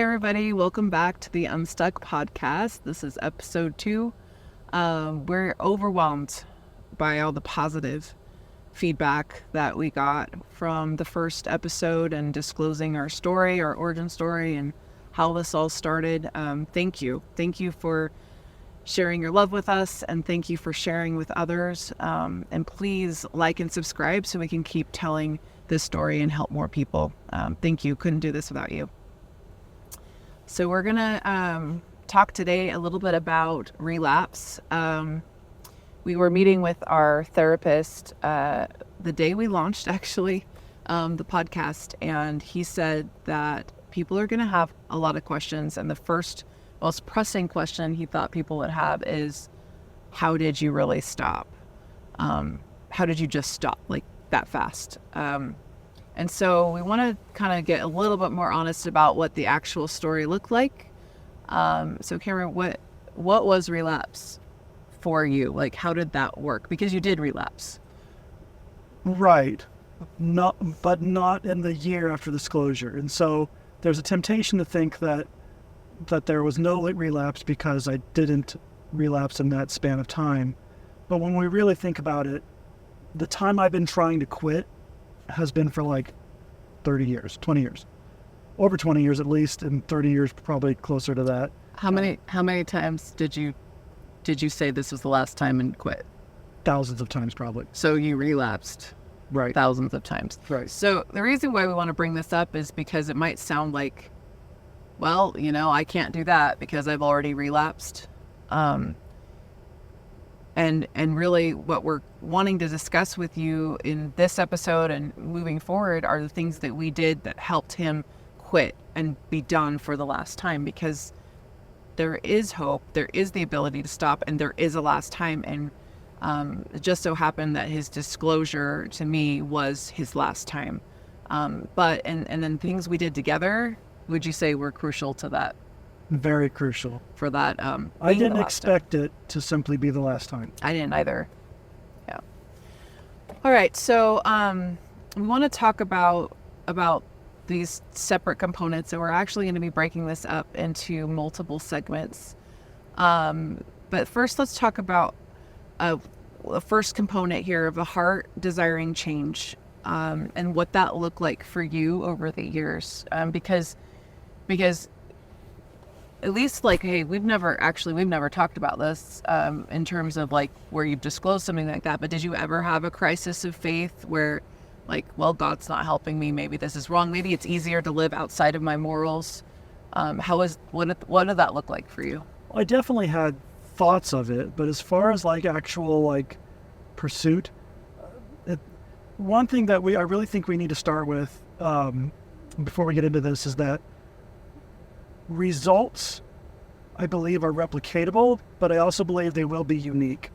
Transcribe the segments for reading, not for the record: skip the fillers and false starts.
everybody. Welcome back to the Unstuck podcast. This is episode 2. We're overwhelmed by all the positive feedback that we got from the first episode and disclosing our story, our origin story, and how this all started. Thank you. Thank you for sharing your love with us, and thank you for sharing with others. And please like and subscribe so we can keep telling this story and help more people. Thank you. Couldn't do this without you. So we're going to talk today a little bit about relapse. We were meeting with our therapist the day we launched, actually, the podcast, and he said that people are going to have a lot of questions, and the first most pressing question he thought people would have is, how did you really stop? How did you just stop like that fast? And so we want to kind of get a little bit more honest about what the actual story looked like. So Cameron, what was relapse for you? Like, how did that work? Because you did relapse. Right. But not in the year after disclosure. And so there's a temptation to think that there was no relapse because I didn't relapse in that span of time. But when we really think about it, the time I've been trying to quit has been for like 30 years, 20 years, over 20 years at least, and 30 years probably closer to that. How many times did you say this was the last time and quit? Thousands of times probably. So you relapsed. Right. Thousands of times. Right. So the reason why we want to bring this up is because it might sound like, well, I can't do that because I've already relapsed. And really what we're wanting to discuss with you in this episode and moving forward are the things that we did that helped him quit and be done for the last time, because there is hope, there is the ability to stop, and there is a last time. And it just so happened that his disclosure to me was his last time. But then things we did together, would you say were crucial to that? Very crucial. For that. I didn't expect it to simply be the last time. I didn't either. Yeah. All right. So we want to talk about these separate components, and we're actually going to be breaking this up into multiple segments. But first, let's talk about the first component here of a heart desiring change, and what that looked like for you over the years. Because at least like, hey, we've never talked about this in terms of like where you've disclosed something like that. But did you ever have a crisis of faith where like, well, God's not helping me. Maybe this is wrong. Maybe it's easier to live outside of my morals. What did that look like for you? I definitely had thoughts of it, but as far as like actual like pursuit, one thing that I really think we need to start with before we get into this is that results, I believe, are replicatable, but I also believe they will be unique.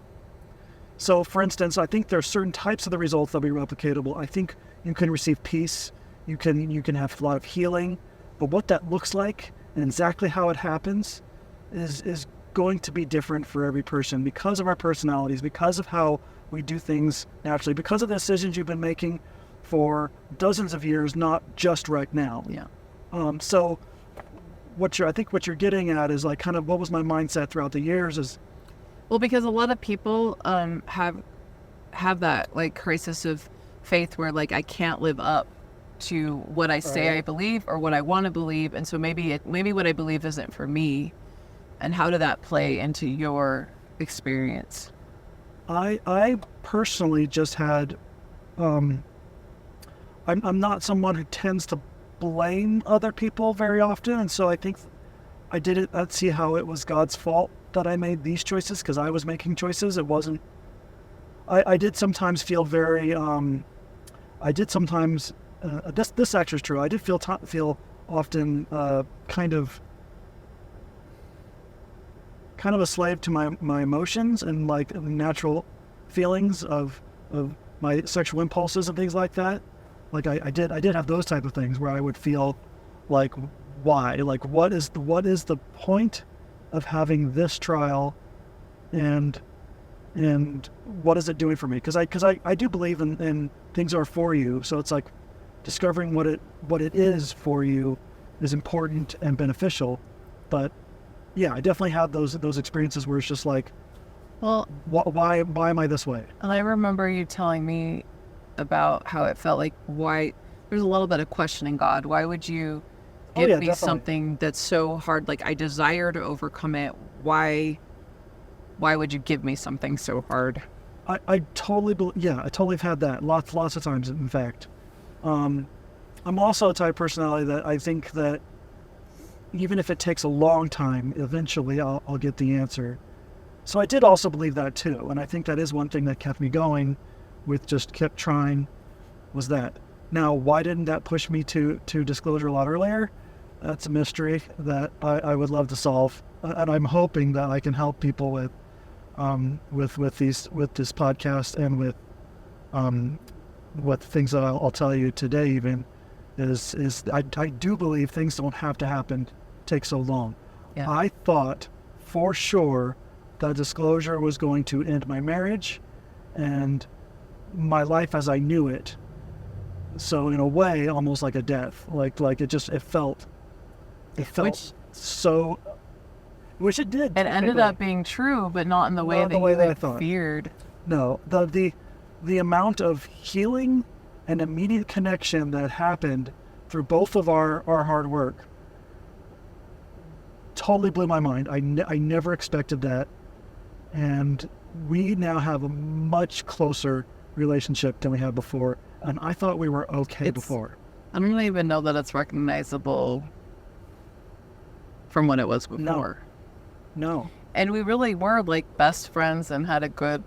So, for instance, I think there are certain types of the results that will be replicatable. I think you can receive peace, you can have a lot of healing, but what that looks like and exactly how it happens is going to be different for every person because of our personalities, because of how we do things naturally, because of the decisions you've been making for dozens of years, not just right now. Yeah. So I think what you're getting at is like kind of what was my mindset throughout the years is, well, because a lot of people have that like crisis of faith where like I can't live up to what I say I believe or what I want to believe, and so maybe what I believe isn't for me. And how did that play into your experience? I personally just had I'm not someone who tends to blame other people very often, and so I think I'd see how it was God's fault that I made these choices because I was making choices. It wasn't. I did sometimes feel very. This actually is true. I did feel often kind of a slave to my emotions and like natural feelings of my sexual impulses and things like that. Like I did have those type of things where I would feel like, why? Like what is the point of having this trial, and what is it doing for me? Because I do believe in things are for you. So it's like discovering what it is for you is important and beneficial. But yeah, I definitely had those experiences where it's just like, Well, why am I this way? and I remember you telling me about how it felt like, why there's a little bit of questioning God. Why would you give me Definitely. something that's so hard? Like, I desire to overcome it. Why would you give me something so hard? I totally I totally have had that lots of times, in fact. I'm also a type of personality that I think that even if it takes a long time, eventually I'll get the answer. So I did also believe that too, and I think that is one thing that kept me going, with just kept trying, was that. Now, why didn't that push me to disclosure a lot earlier? That's a mystery that I would love to solve, and I'm hoping that I can help people with this podcast, and with things that I'll tell you today. Even is I do believe things don't have to take so long. Yeah. I thought for sure that disclosure was going to end my marriage and my life as I knew it. So in a way, almost like a death. Like it felt so. Which it did. It ended up being true, but not in the way that I thought. Feared. No, the amount of healing and immediate connection that happened through both of our hard work totally blew my mind. I never expected that, and we now have a much closer relationship than we had before. And I thought we were okay before. I don't even know that it's recognizable from what it was before. No. And we really were like best friends and had a good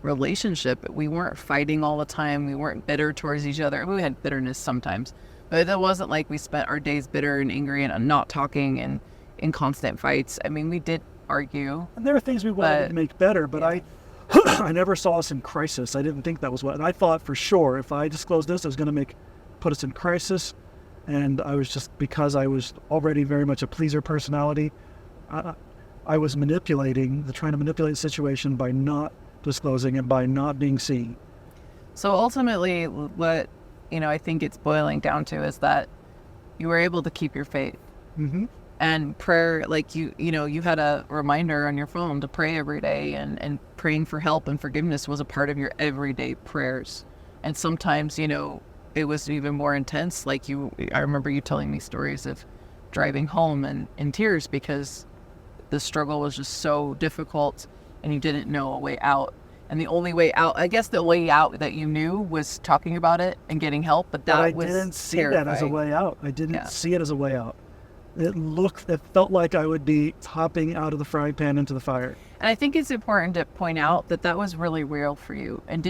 relationship. We weren't fighting all the time. We weren't bitter towards each other. We had bitterness sometimes, but it wasn't like we spent our days bitter and angry and not talking and in constant fights. I mean, we did argue. And there are things we wanted to make better, but yeah. I never saw us in crisis. I didn't think that was what, and I thought for sure if I disclosed this, it was going to put us in crisis. And I was because I was already very much a pleaser personality. I was trying to manipulate the situation by not disclosing and by not being seen. So ultimately, what I think it's boiling down to is that you were able to keep your faith. Mm-hmm. And prayer, you had a reminder on your phone to pray every day, and praying for help and forgiveness was a part of your everyday prayers. And sometimes, it was even more intense. I remember you telling me stories of driving home and in tears because the struggle was just so difficult and you didn't know a way out. And the only way out, I guess the way out that you knew was talking about it and getting help, but I didn't see that as a way out. I didn't see it as a way out. It felt like I would be hopping out of the frying pan into the fire. And I think it's important to point out that was really real for you. And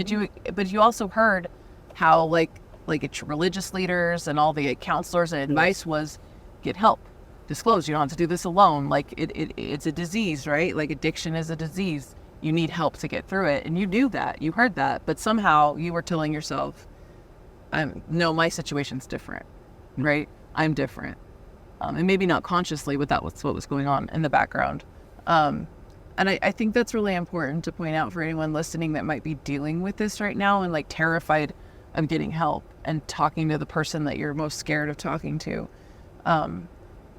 but you also heard how it's religious leaders and all the counselors and advice was get help, disclose. You don't have to do this alone. It's a disease, right? Addiction is a disease. You need help to get through it. And you knew that, you heard that, but somehow you were telling yourself, no, my situation's different, right? I'm different. And maybe not consciously, but that was what was going on in the background. And I think that's really important to point out for anyone listening that might be dealing with this right now and terrified of getting help and talking to the person that you're most scared of talking to.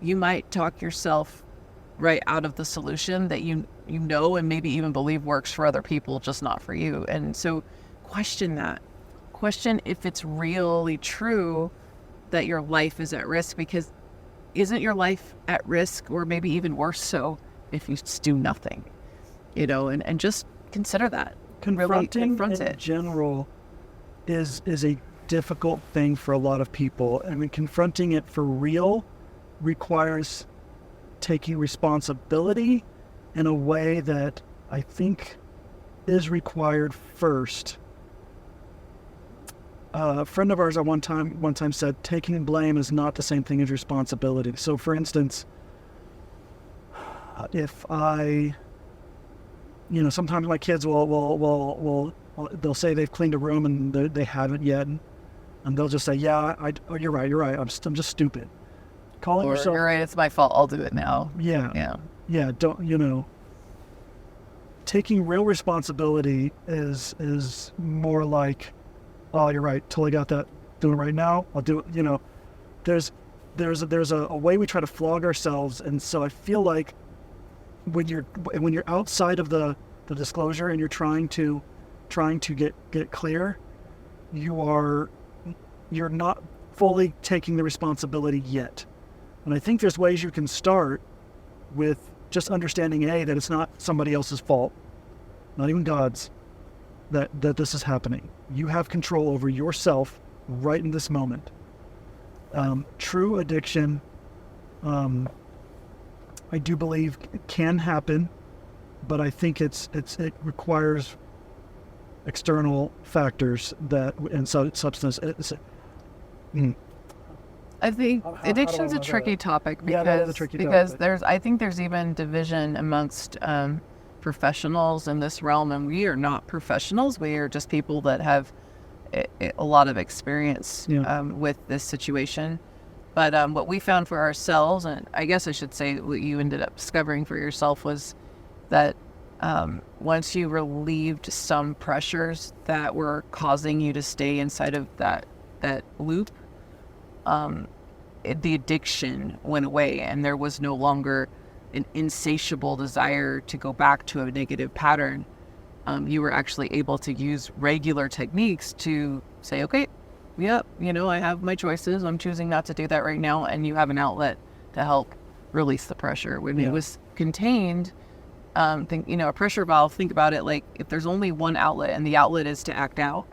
You might talk yourself right out of the solution that you know and maybe even believe works for other people, just not for you. And so question that. Question if it's really true that your life is at risk, because isn't your life at risk, or maybe even worse so, if you just do nothing, and just consider that. Confronting really confront in general is a difficult thing for a lot of people. I mean, confronting it for real requires taking responsibility in a way that I think is required first. A friend of ours at one time said, taking blame is not the same thing as responsibility. So for instance, if sometimes my kids will they'll say they've cleaned a room and they haven't yet. And they'll just say, you're right. I'm just stupid. Calling yourself, you're right, it's my fault, I'll do it now. Yeah. Taking real responsibility is more like, oh, you're right, totally got that, doing it right now, I'll do it. there's a way we try to flog ourselves, and so I feel like when you're outside of the disclosure and you're trying to get clear, you're not fully taking the responsibility yet. And I think there's ways you can start with just understanding that it's not somebody else's fault, not even God's, that this is happening. You have control over yourself right in this moment. True addiction, I do believe it can happen, but I think it requires external factors and substance. I think addiction's a tricky topic because I think there's even division amongst professionals in this realm, and we are not professionals. We are just people that have a lot of experience with this situation. But what we found for ourselves, and I guess I should say what you ended up discovering for yourself, was that once you relieved some pressures that were causing you to stay inside of that loop, the addiction went away, and there was no longer an insatiable desire to go back to a negative pattern. You were actually able to use regular techniques to say, okay, yep, I have my choices. I'm choosing not to do that right now. And you have an outlet to help release the pressure. When it was contained, a pressure valve, think about it like if there's only one outlet and the outlet is to act out.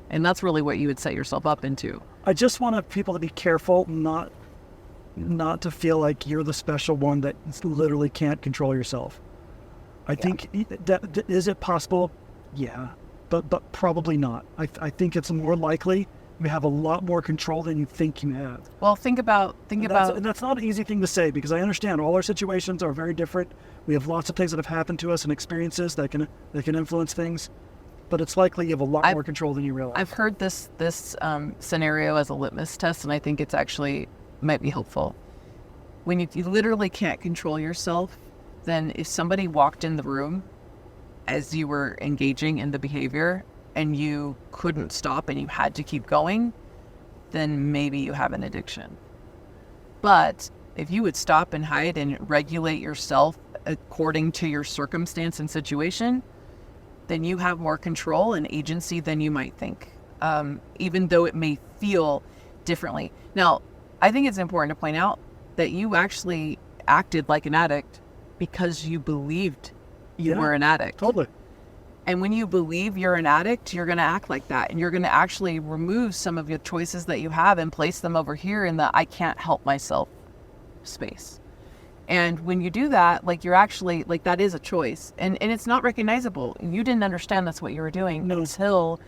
And that's really what you would set yourself up into. I just want people to be careful, not to feel like you're the special one that literally can't control yourself. I think that is it possible? Yeah, but probably not. I think it's more likely you have a lot more control than you think you have. Well, think about. And that's not an easy thing to say, because I understand all our situations are very different. We have lots of things that have happened to us and experiences that can influence things. But it's likely you have a lot more control than you realize. I've heard this scenario as a litmus test, and I think it's actually might be helpful. When you literally can't control yourself, then if somebody walked in the room as you were engaging in the behavior and you couldn't stop and you had to keep going, then maybe you have an addiction. But if you would stop and hide and regulate yourself according to your circumstance and situation, then you have more control and agency than you might think, even though it may feel differently. Now, I think it's important to point out that you actually acted like an addict because you believed you were an addict. Totally. And when you believe you're an addict, you're going to act like that. And you're going to actually remove some of your choices that you have and place them over here in the I can't help myself space. And when you do that, like you're actually, like that is a choice. And it's not recognizable. You didn't understand that's what you were doing until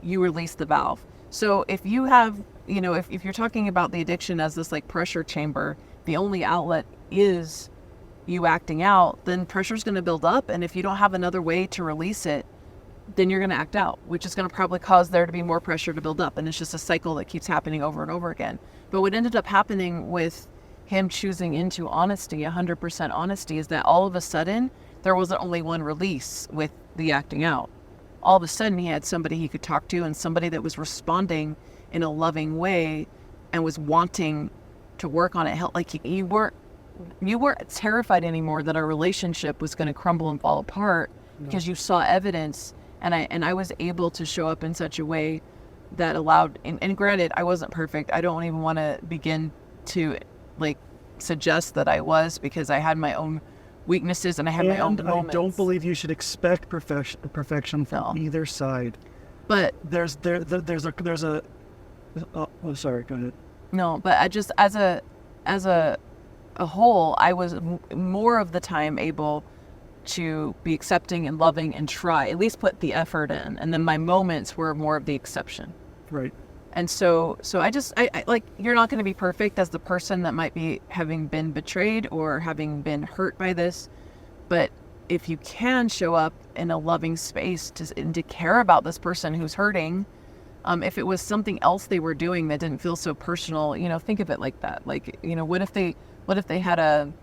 you release the valve. So if you have, if you're talking about the addiction as this like pressure chamber, the only outlet is you acting out, then pressure's going to build up. And if you don't have another way to release it, then you're going to act out, which is going to probably cause there to be more pressure to build up. And it's just a cycle that keeps happening over and over again. But what ended up happening with him choosing into honesty, 100% honesty, is that all of a sudden there wasn't only one release with the acting out. All of a sudden he had somebody he could talk to and somebody that was responding in a loving way and was wanting to work on it. Like you weren't terrified anymore that our relationship was going to crumble and fall apart because you saw evidence, and I was able to show up in such a way that allowed, and granted, I wasn't perfect. I don't even want to begin to like suggest that I was, because I had my own weaknesses and I had my own moments. I don't believe you should expect perfection from either side. But there's a oh, sorry, go ahead. No, but I just as a whole, I was more of the time able to be accepting and loving and try, at least put the effort in. And then my moments were more of the exception. Right. And so I like, you're not going to be perfect as the person that might be having been betrayed or having been hurt by this. But if you can show up in a loving space to care about this person who's hurting, if it was something else they were doing that didn't feel so personal, think of it like that. Like, what if they had an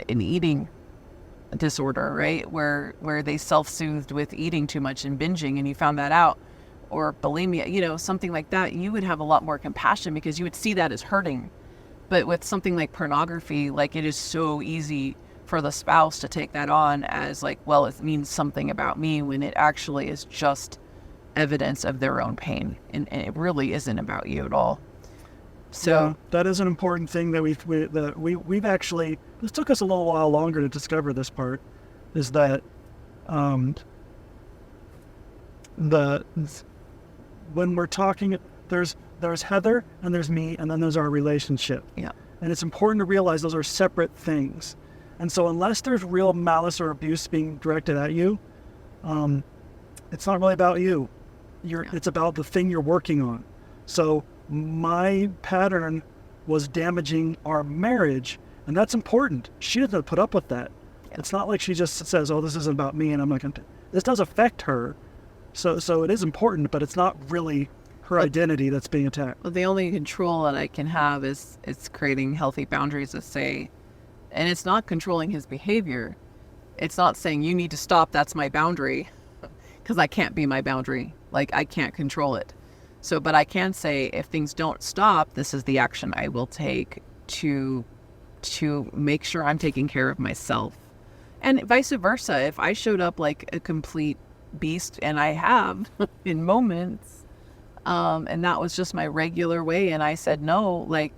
eating disorder, right? Where they self-soothed with eating too much and binging, and you found that out, or bulimia, something like that, you would have a lot more compassion because you would see that as hurting. But with something like pornography, like it is so easy for the spouse to take that on as like, well, it means something about me, when it actually is just evidence of their own pain, and it really isn't about you at all. So yeah, that is an important thing that we've actually, this took us a little while longer to discover this part, is that when we're talking, there's Heather and there's me, and then there's our relationship. yeah, And it's important to realize those are separate things. And so unless there's real malice or abuse being directed at you, it's not really about you. It's about the thing you're working on. So my pattern was damaging our marriage, and that's important. She doesn't put up with that. Yeah. It's not like she just says, oh, this isn't about me, and I'm not going to. This does affect her. So it is important, but it's not really her identity that's being attacked. Well, the only control that I can have is creating healthy boundaries to say, and it's not controlling his behavior. It's not saying you need to stop, that's my boundary, because I can't be my boundary. Like, I can't control it. So, but I can say, if things don't stop, this is the action I will take to make sure I'm taking care of myself. And vice versa. If I showed up like a complete beast, and I have in moments, and that was just my regular way, and I said, no, like,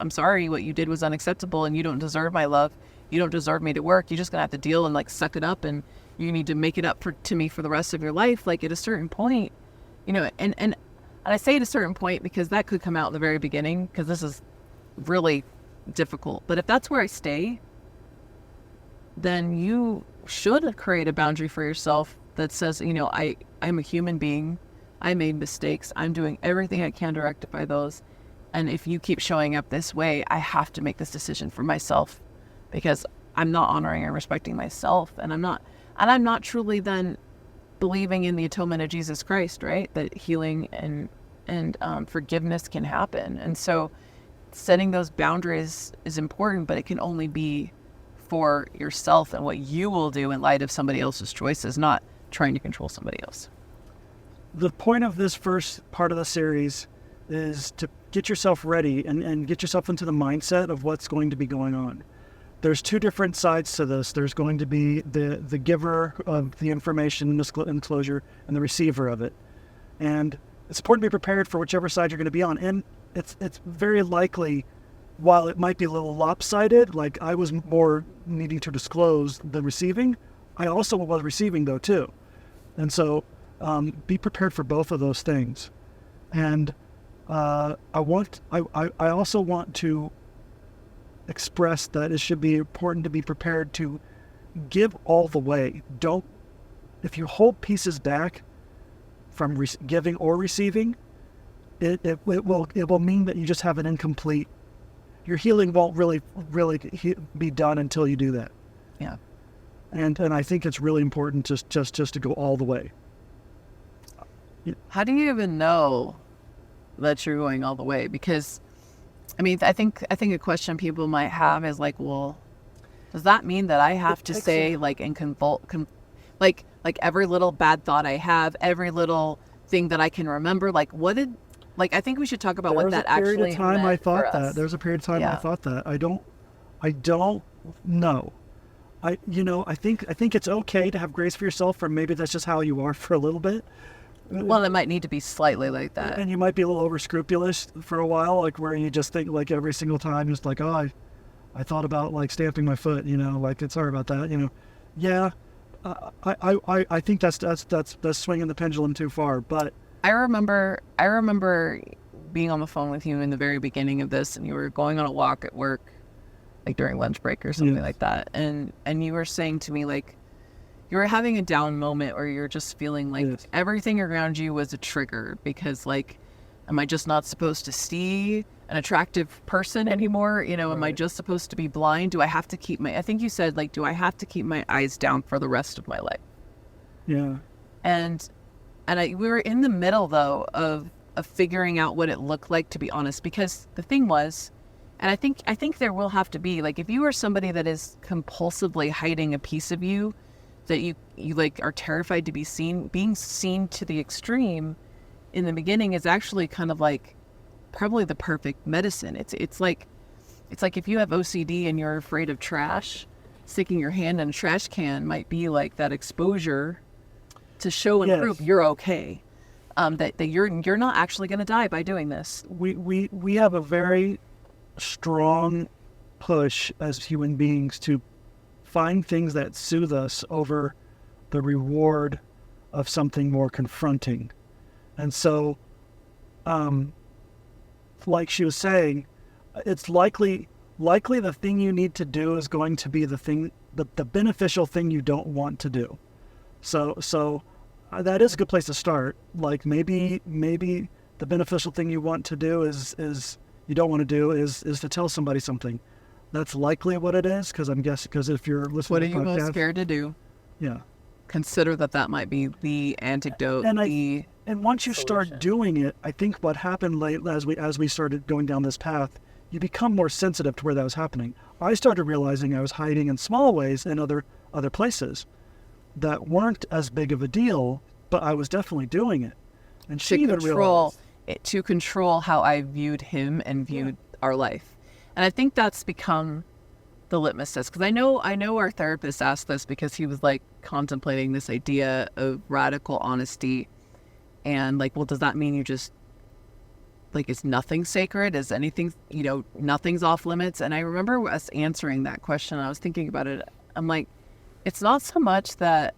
I'm sorry, what you did was unacceptable, and you don't deserve my love. You don't deserve me to work. You're just gonna have to deal and like suck it up, and you need to make it up to me for the rest of your life. Like, at a certain point, and I say at a certain point because that could come out in the very beginning, because this is really difficult. But if that's where I stay, then you should create a boundary for yourself that says, I'm a human being. I made mistakes. I'm doing everything I can to rectify those. And if you keep showing up this way, I have to make this decision for myself, because I'm not honoring and respecting myself. And I'm not truly then believing in the atonement of Jesus Christ, right? That healing and forgiveness can happen. And so setting those boundaries is important, but it can only be for yourself and what you will do in light of somebody else's choices, not trying to control somebody else. The point of this first part of the series is to get yourself ready and get yourself into the mindset of what's going to be going on. There's two different sides to this. There's going to be the giver of the information and disclosure, and the receiver of it. And it's important to be prepared for whichever side you're going to be on. And it's very likely, while it might be a little lopsided, like I was more needing to disclose than receiving, I also was receiving though too. And so be prepared for both of those things. And I also want to express that it should be important to be prepared to give all the way. If you hold pieces back from giving or receiving, it will mean that you just have an incomplete. Your healing won't really be done until you do that. Yeah. And I think it's really important just to go all the way. How do you even know that you're going all the way? Because, I mean, I think a question people might have is like, well, does that mean that I have to say like like every little bad thought I have, every little thing that I can remember, like I think we should talk about what that actually meant for us. There was a period of time I thought that. I don't know. I think it's okay to have grace for yourself, or maybe that's just how you are for a little bit. Well, it might need to be slightly like that. And you might be a little over scrupulous for a while, like where you just think like every single time, just like, oh, I thought about like stamping my foot, like it's sorry about that, Yeah, I think that's swinging the pendulum too far. But I remember being on the phone with you in the very beginning of this, and you were going on a walk at work, like during lunch break or something like that, and you were saying to me like, you were having a down moment, or you're just feeling like everything around you was a trigger, because like, am I just not supposed to see an attractive person anymore? Right. Am I just supposed to be blind? Do I have to keep I think you said like, do I have to keep my eyes down for the rest of my life? Yeah. And we were in the middle though of figuring out what it looked like, to be honest, because the thing was, and I think there will have to be, like, if you are somebody that is compulsively hiding a piece of you that you like are terrified to be seen, being seen to the extreme in the beginning is actually kind of like probably the perfect medicine. It's like it's like if you have OCD and you're afraid of trash, sticking your hand in a trash can might be like that exposure to show and prove you're okay. That you're not actually going to die by doing this. We have a very strong push as human beings to find things that soothe us over the reward of something more confronting. And so, like she was saying, it's likely the thing you need to do is going to be the beneficial thing you don't want to do. So that is a good place to start. Like maybe the beneficial thing you want to do is you don't want to do is to tell somebody something. That's likely what it is, because I'm guessing, because if you're listening what to are you most scared to do? Yeah. Consider that might be the antidote. And once you start doing it, I think what happened late as we started going down this path, you become more sensitive to where that was happening. I started realizing I was hiding in small ways in other places that weren't as big of a deal, but I was definitely doing it. And she even realized to control how I viewed him and viewed our life. And I think that's become the litmus test, because I know our therapist asked this because he was like contemplating this idea of radical honesty, and like, well, does that mean you just like, is nothing sacred? Is anything, nothing's off limits? And I remember us answering that question. I was thinking about it. I'm like, it's not so much that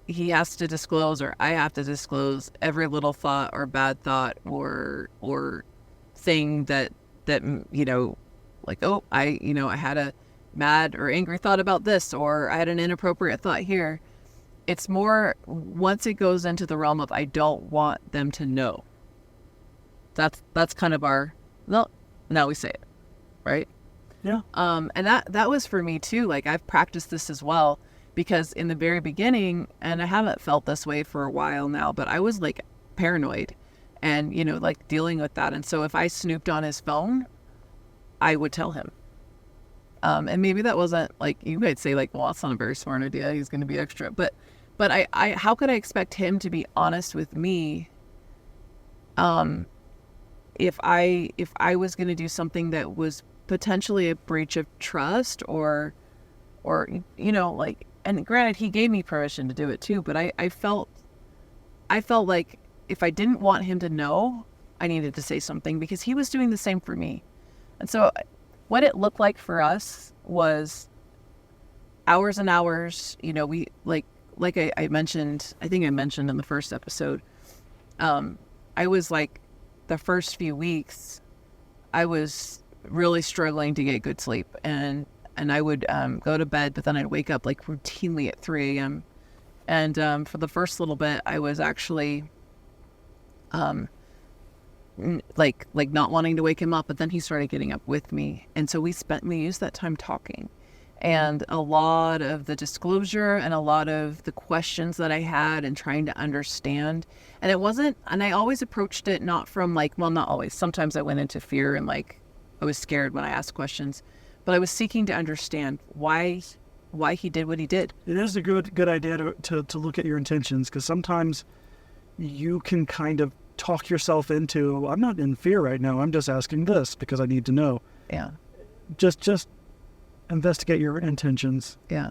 he has to disclose or I have to disclose every little thought or bad thought or thing that like, oh, I had a mad or angry thought about this, or I had an inappropriate thought here. It's more once it goes into the realm of I don't want them to know. That's kind of our, well, now we say it, right? Yeah. And that was for me too. Like I've practiced this as well, because in the very beginning, and I haven't felt this way for a while now, but I was like paranoid and, like dealing with that. And so if I snooped on his phone, I would tell him. And maybe that wasn't like, you might say like, well, that's not a very smart idea. He's going to be extra. But I how could I expect him to be honest with me? If I was going to do something that was potentially a breach of trust or, like, and granted, he gave me permission to do it too, but I felt like if I didn't want him to know, I needed to say something, because he was doing the same for me. And so what it looked like for us was hours and hours, we like I mentioned, I think I mentioned in the first episode, I was like, the first few weeks, I was really struggling to get good sleep, and I would go to bed, but then I'd wake up like routinely at 3 a.m. And for the first little bit, I was actually like not wanting to wake him up, but then he started getting up with me, and so we used that time talking. And a lot of the disclosure and a lot of the questions that I had and trying to understand. And it wasn't, and I always approached it not from like, well, not always. Sometimes I went into fear and like, I was scared when I asked questions, but I was seeking to understand why he did what he did. It is a good idea to look at your intentions, because sometimes you can kind of talk yourself into, I'm not in fear right now. I'm just asking this because I need to know. Yeah. Just investigate your intentions. Yeah.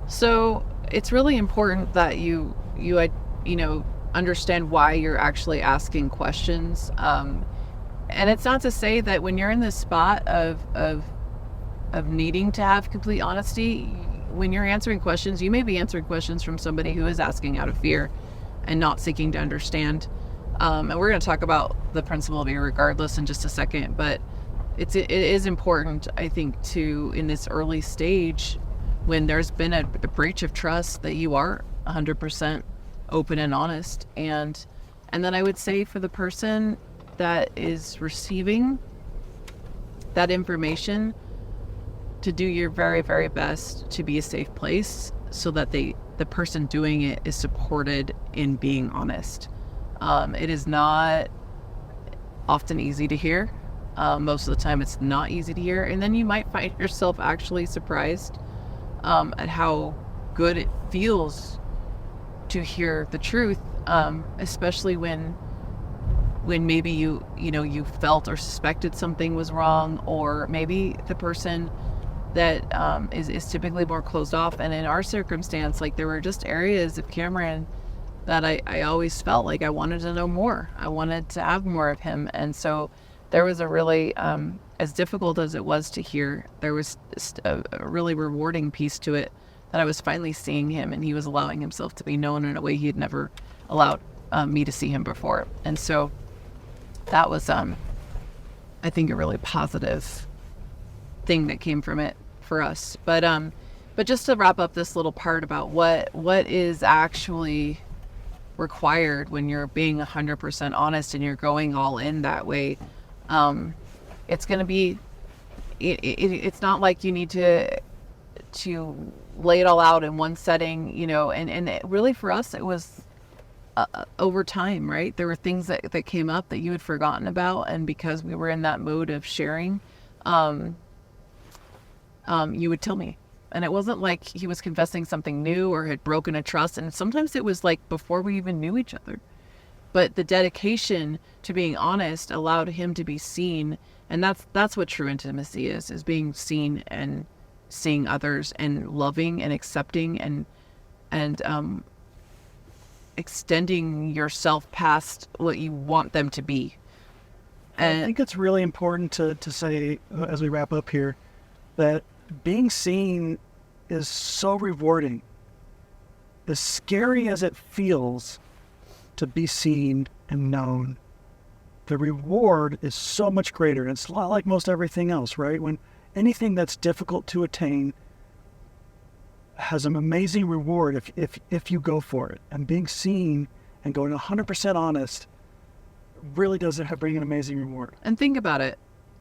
So it's really important that you understand why you're actually asking questions. And it's not to say that when you're in this spot of needing to have complete honesty, when you're answering questions, you may be answering questions from somebody who is asking out of fear and not seeking to understand. And we're going to talk about the principle of irregardless in just a second, but it is important, I think, to, in this early stage, when there's been a breach of trust, that you are 100% open and honest. And then I would say for the person that is receiving that information, to do your very, very best to be a safe place so that the person doing it is supported in being honest. It is not often easy to hear. Most of the time it's not easy to hear. And then you might find yourself actually surprised at how good it feels to hear the truth, especially when when maybe you felt or suspected something was wrong, or maybe the person that is typically more closed off. And in our circumstance, like, there were just areas of Cameron that I always felt like I wanted to know more. I wanted to have more of him. And so there was a really, as difficult as it was to hear, there was a really rewarding piece to it, that I was finally seeing him, and he was allowing himself to be known in a way he had never allowed me to see him before. And so that was, I think, a really positive thing that came from it for us. But just to wrap up this little part about what is actually required when you're being 100% honest and you're going all in that way, it's going to be, it's not like you need to lay it all out in one setting, and it really, for us, it was over time, right? There were things that came up that you had forgotten about, and because we were in that mode of sharing, you would tell me. And it wasn't like he was confessing something new or had broken a trust. And sometimes it was like before we even knew each other. But the dedication to being honest allowed him to be seen. And that's what true intimacy is being seen and seeing others and loving and accepting and extending yourself past what you want them to be. And I think it's really important to say, as we wrap up here, that being seen is so rewarding. As scary as it feels to be seen and known, the reward is so much greater. And it's a lot like most everything else, right? When anything that's difficult to attain has an amazing reward if you go for it. And being seen and going 100% honest really does bring an amazing reward. And think about it.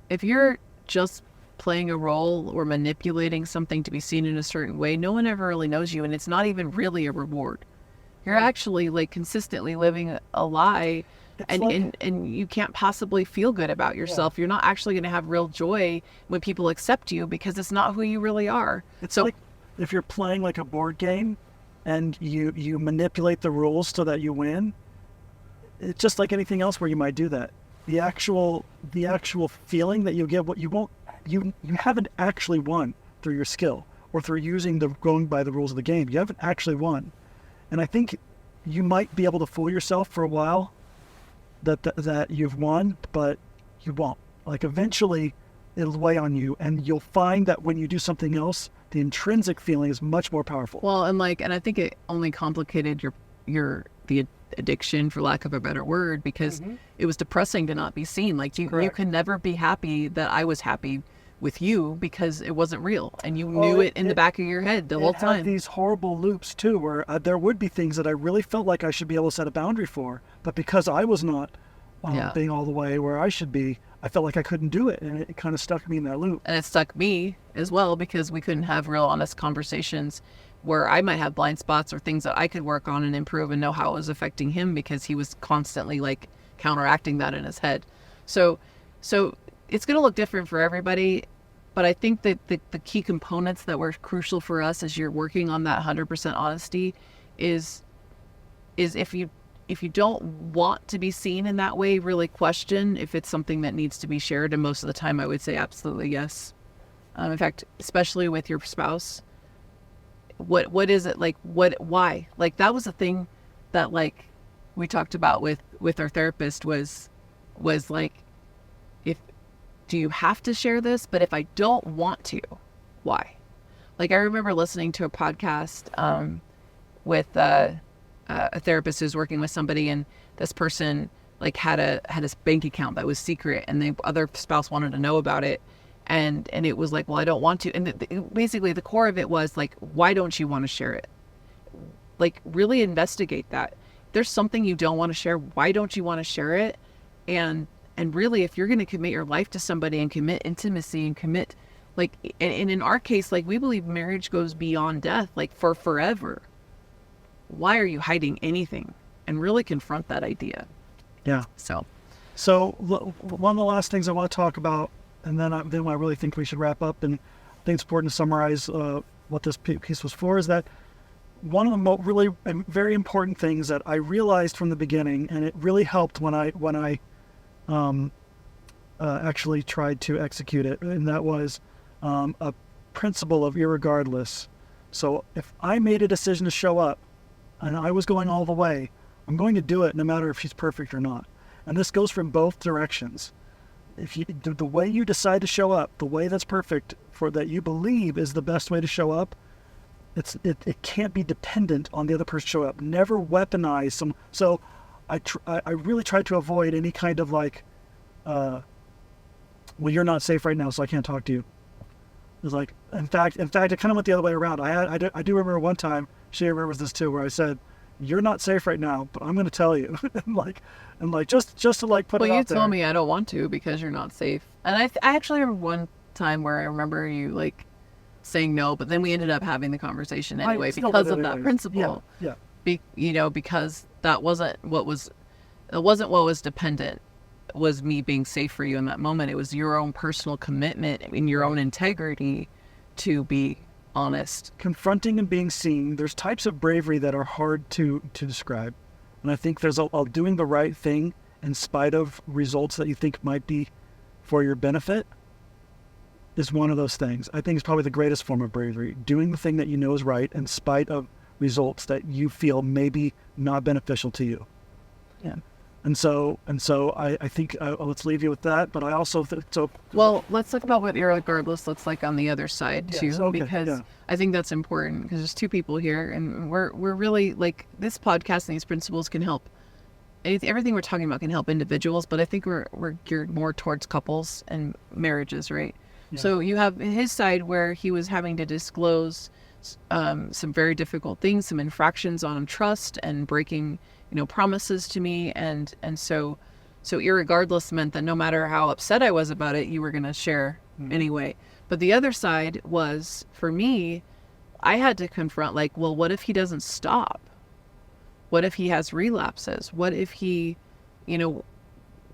If you're just playing a role or manipulating something to be seen in a certain way, no one ever really knows you, and it's not even really a reward. You're actually like consistently living a lie, and you can't possibly feel good about yourself. Yeah. You're not actually going to have real joy when people accept you, because it's not who you really are. It's like if you're playing like a board game and you manipulate the rules so that you win. It's just like anything else where you might do that. The actual feeling that you get, what you won't, you haven't actually won through your skill or through going by the rules of the game. You haven't actually won. And I think you might be able to fool yourself for a while that you've won, but you won't. Like, eventually it'll weigh on you, and you'll find that when you do something else, the intrinsic feeling is much more powerful. Well, and I think it only complicated the addiction, for lack of a better word, because it was depressing to not be seen. Like, you can never be happy that I was happy with you, because it wasn't real, and you knew it in the back of your head the whole time. It had these horrible loops too, where there would be things that I really felt like I should be able to set a boundary for, but because I was not being all the way where I should be, I felt like I couldn't do it, and it kind of stuck me in that loop. And it stuck me as well, because we couldn't have real honest conversations where I might have blind spots or things that I could work on and improve and know how it was affecting him, because he was constantly like counteracting that in his head. So it's going to look different for everybody, but I think that the key components that were crucial for us as you're working on that 100% honesty is if you don't want to be seen in that way, really question if it's something that needs to be shared. And most of the time I would say absolutely yes. In fact, especially with your spouse, what is it like? Why? Like, that was a thing that like we talked about with our therapist was like, do you have to share this? But if I don't want to, why? Like, I remember listening to a podcast with a therapist who's working with somebody, and this person like had his bank account that was secret, and the other spouse wanted to know about it. And it was like, well, I don't want to. And basically the core of it was like, why don't you want to share it? Like, really investigate that. If there's something you don't want to share, why don't you want to share it? And really, if you're going to commit your life to somebody and commit intimacy and commit, like, and in our case, like, we believe marriage goes beyond death, like for forever. Why are you hiding anything? And really confront that idea. Yeah. So one of the last things I want to talk about, and then I really think we should wrap up, and I think it's important to summarize what this piece was for, is that one of the really very important things that I realized from the beginning, and it really helped when I actually tried to execute it, and that was a principle of irregardless. So if I made a decision to show up and I was going all the way, I'm going to do it no matter if she's perfect or not. And this goes from both directions. If you, the way you decide to show up, the way that's perfect for that you believe is the best way to show up, it can't be dependent on the other person to show up. Never weaponize some. So I really try to avoid any kind of like, well, you're not safe right now, so I can't talk to you. It's like, in fact, it kind of went the other way around. I do remember one time, she remembers this too, where I said, you're not safe right now, but I'm going to tell you. and like just to like put it out there. Well, you told me I don't want to because you're not safe. And I actually remember one time where I remember you like saying no, but then we ended up having the conversation anyway because of that principle. Yeah. Because that wasn't what was dependent. Was me being safe for you in that moment. It was your own personal commitment and your own integrity to be honest. Confronting and being seen. There's types of bravery that are hard to describe. And I think there's a doing the right thing in spite of results that you think might be for your benefit is one of those things. I think it's probably the greatest form of bravery. Doing the thing that you know is right in spite of results that you feel may be not beneficial to you. Yeah. And so I think let's leave you with that. But I also well, let's talk about what irregardless looks like on the other side too, because I think that's important because there's two people here, and we're really like this podcast and these principles can help. Everything we're talking about can help individuals, but I think we're geared more towards couples and marriages, right? Yeah. So you have his side where he was having to disclose some very difficult things, some infractions on trust and breaking promises to me, and so irregardless meant that no matter how upset I was about it, you were going to share anyway. But the other side was, for me, I had to confront like, well, what if he doesn't stop? What if he has relapses? What if he,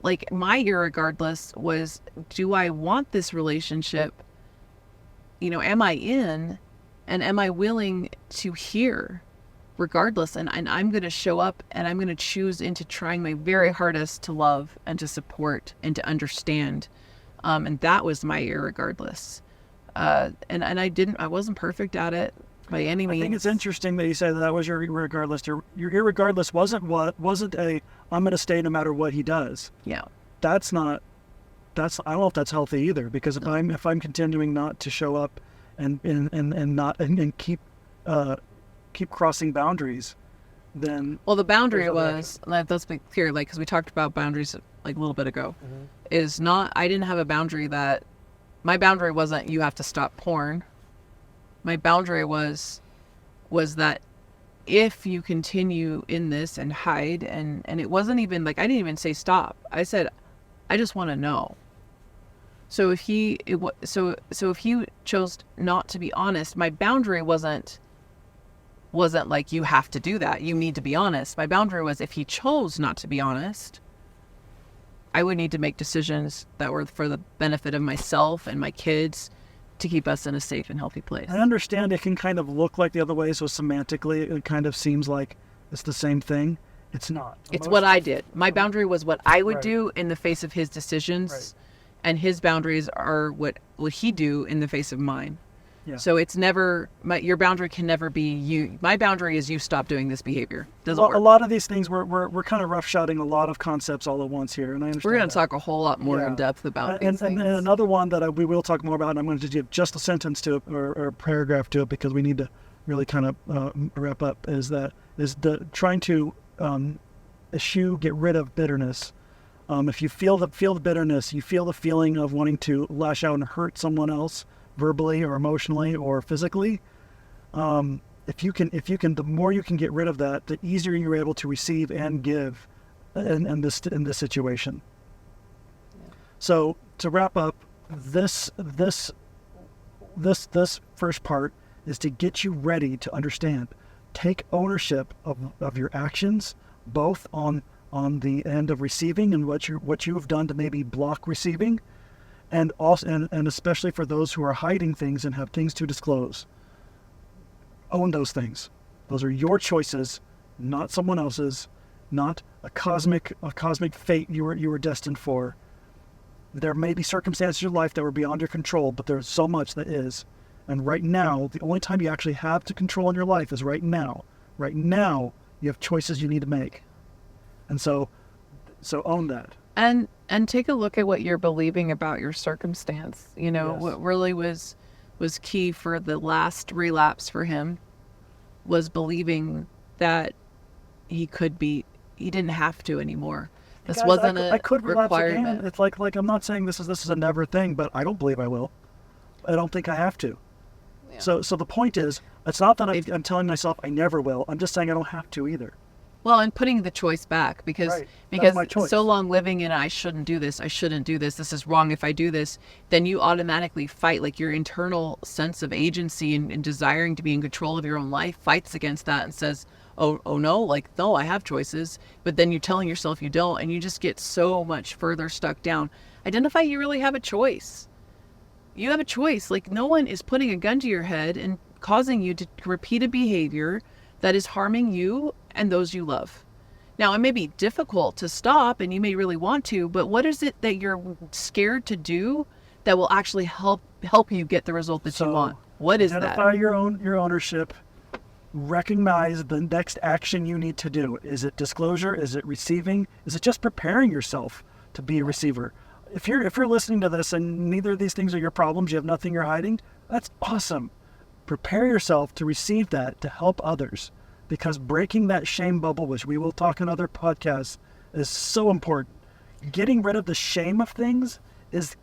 like my irregardless was, do I want this relationship? Am I in, and am I willing to hear? Regardless, and I'm going to show up and I'm going to choose into trying my very hardest to love and to support and to understand, and that was my irregardless, and I wasn't perfect at it by any means. I think it's interesting that you say that was your irregardless. Your irregardless wasn't a I'm going to stay no matter what he does. Yeah, I don't know if that's healthy either, because if I'm continuing not to show up and keep crossing boundaries, then the boundary was, let's be clear, like because we talked about boundaries like a little bit ago, is not, I didn't have a boundary that, my boundary wasn't you have to stop porn. My boundary was that if you continue in this and hide, and it wasn't even like, I didn't even say stop. I said, I just want to know. So if he chose not to be honest, my boundary wasn't like you have to do that. You need to be honest. My boundary was if he chose not to be honest, I would need to make decisions that were for the benefit of myself and my kids to keep us in a safe and healthy place. I understand it can kind of look like the other way, so semantically it kind of seems like it's the same thing. It's not. It's what I did. My boundary was what I would do in the face of his decisions, and his boundaries are what would he do in the face of mine. Yeah. So it's never, your boundary can never be you. My boundary is you stop doing this behavior. Doesn't work. A lot of these things, we're kind of roughshotting a lot of concepts all at once here, and I understand. We're going to talk a whole lot more in depth about these things. And another one that we will talk more about, and I'm going to give just a sentence to it, or a paragraph to it, because we need to really kind of wrap up, is the trying to get rid of bitterness. If you feel the bitterness, you feel the feeling of wanting to lash out and hurt someone else, verbally or emotionally or physically, if you can, the more you can get rid of that, the easier you're able to receive and give in this situation. Yeah. So to wrap up, this first part is to get you ready to understand, take ownership of your actions, both on the end of receiving and what you have done to maybe block receiving. And also, and especially for those who are hiding things and have things to disclose, own those things. Those are your choices, not someone else's, not a cosmic fate you were destined for. There may be circumstances in your life that were beyond your control, but there's so much that is. And right now, the only time you actually have to control in your life is right now. Right now, you have choices you need to make. And so own that. And take a look at what you're believing about your circumstance. Yes. What really was key for the last relapse for him was believing that he didn't have to anymore. This Guys, wasn't I could relapse requirement. again. It's like I'm not saying this is a never thing, but I don't believe I will. I don't think I have to. Yeah. So the point is, it's not that I'm telling myself I never will. I'm just saying I don't have to either. Well, and putting the choice back because Right. That's my choice. so long living in I shouldn't do this, this is wrong if I do this, then you automatically fight, like your internal sense of agency and desiring to be in control of your own life fights against that and says, oh no, like, no, I have choices. But then you're telling yourself you don't, and you just get so much further stuck down. Identify you really have a choice. You have a choice. Like, no one is putting a gun to your head and causing you to repeat a behavior that is harming you and those you love. Now, it may be difficult to stop and you may really want to, but what is it that you're scared to do that will actually help you get the result that you want? What is that? Identify your ownership. Recognize the next action you need to do. Is it disclosure? Is it receiving? Is it just preparing yourself to be a receiver? If you're listening to this and neither of these things are your problems, you have nothing you're hiding, that's awesome. Prepare yourself to receive that, to help others, because breaking that shame bubble, which we will talk in other podcasts, is so important. Getting rid of the shame of things is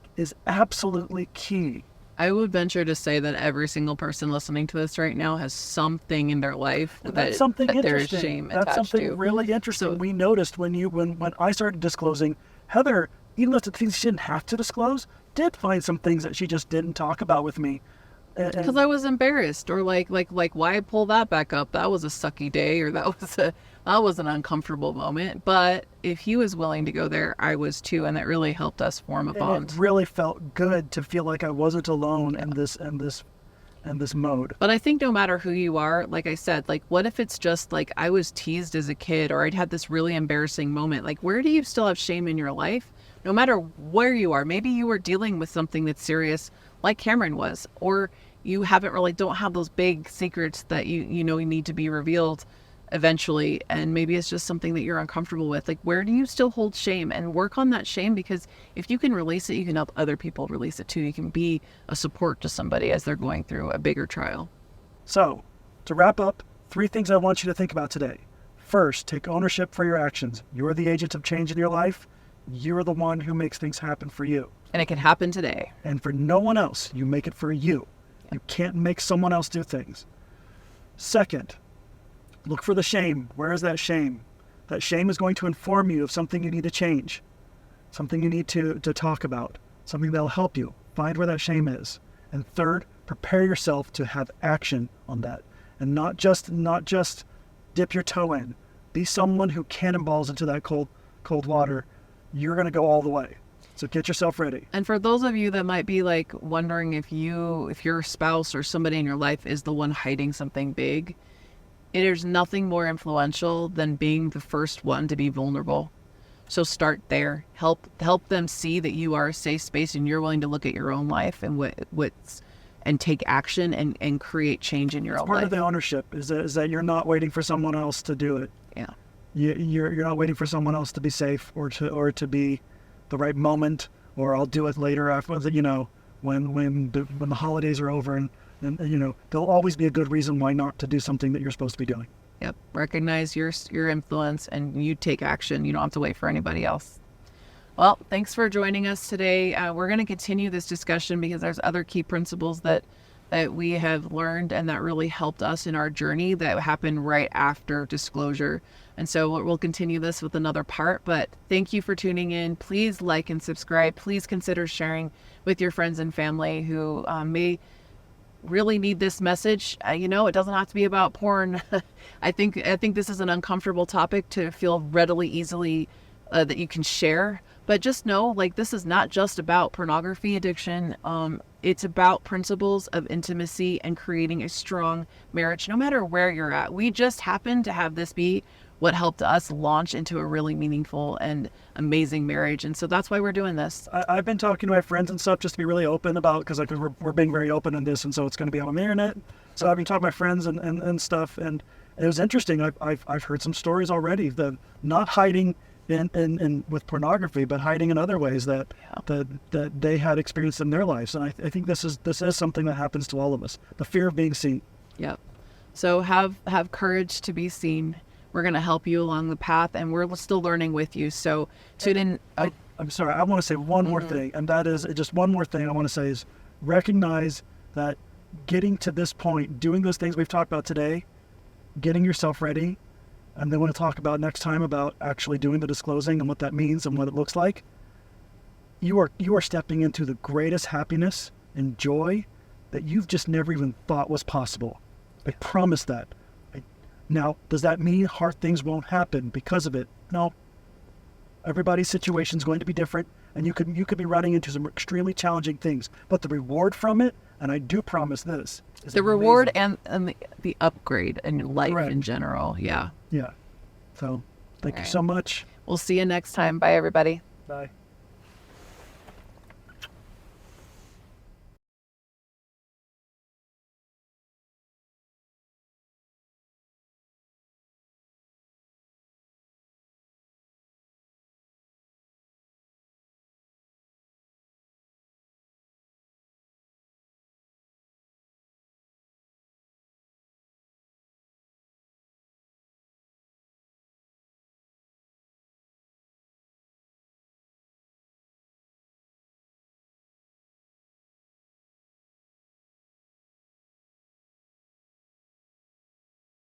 absolutely key. I would venture to say that every single person listening to this right now has something in their life that there is shame attached to. That's something really interesting. So, we noticed when I started disclosing, Heather, even though the things she didn't have to disclose, did find some things that she just didn't talk about with me. Because I was embarrassed, or like why pull that back up? That was a sucky day, or that was an uncomfortable moment. But if he was willing to go there, I was too, and that really helped us form a bond. It really felt good to feel like I wasn't alone in this mode. But I think no matter who you are, like I said, like what if it's just like I was teased as a kid, or I'd had this really embarrassing moment? Like, where do you still have shame in your life? No matter where you are, maybe you were dealing with something that's serious, like Cameron was, or you don't have those big secrets that you need to be revealed eventually, and maybe it's just something that you're uncomfortable with. Like, where do you still hold shame? And work on that shame, because if you can release it, you can help other people release it too. You can be a support to somebody as they're going through a bigger trial. So, to wrap up, 3 things I want you to think about today. First, take ownership for your actions. You're the agent of change in your life. You're the one who makes things happen for you. And it can happen today. And for no one else. You make it for you. You can't make someone else do things. Second, look for the shame. Where is that shame? That shame is going to inform you of something you need to change, something you need to talk about, something that'll help you. Find where that shame is. And third, prepare yourself to have action on that, and not just dip your toe in. Be someone who cannonballs into that cold water. You're going to go all the way. So get yourself ready. And for those of you that might be like wondering if your spouse or somebody in your life is the one hiding something big, there's nothing more influential than being the first one to be vulnerable. So start there. Help them see that you are a safe space and you're willing to look at your own life and and take action and create change in your own life. Part of the ownership is that you're not waiting for someone else to do it. Yeah. You're not waiting for someone else to be safe or to be the right moment, or I'll do it later after, when the holidays are over, and there'll always be a good reason why not to do something that you're supposed to be doing. Yep. Recognize your influence and you take action. You don't have to wait for anybody else. Well, thanks for joining us today. We're going to continue this discussion because there's other key principles that we have learned and that really helped us in our journey that happened right after disclosure. And so we'll continue this with another part, but thank you for tuning in. Please like and subscribe. Please consider sharing with your friends and family who may really need this message. It doesn't have to be about porn. I think this is an uncomfortable topic to feel easily that you can share, but just know, like, this is not just about pornography addiction. It's about principles of intimacy and creating a strong marriage, no matter where you're at. We just happen to have this be what helped us launch into a really meaningful and amazing marriage. And so that's why we're doing this. I've been talking to my friends and stuff just to be really open about, because like we're being very open in this, and so it's going to be out on the internet. So I've been talking to my friends and stuff, and it was interesting. I've heard some stories already that not hiding in with pornography, but hiding in other ways that they had experienced in their lives. And I think this is something that happens to all of us. The fear of being seen. Yep. So have courage to be seen. We're going to help you along the path, and we're still learning with you. So tune in. I'm sorry. I want to say one more thing, and that is just one more thing I want to say is recognize that getting to this point, doing those things we've talked about today, getting yourself ready, and then we'll talk about next time about actually doing the disclosing and what that means and what it looks like. You are stepping into the greatest happiness and joy that you've just never even thought was possible. I promise that. Now, does that mean hard things won't happen because of it? No. Everybody's situation is going to be different, and you could be running into some extremely challenging things. But the reward from it, and I do promise this, is the amazing. reward and the upgrade in life Correct. in general. Yeah. Yeah. So, thank you so much. We'll see you next time. Bye, everybody. Bye.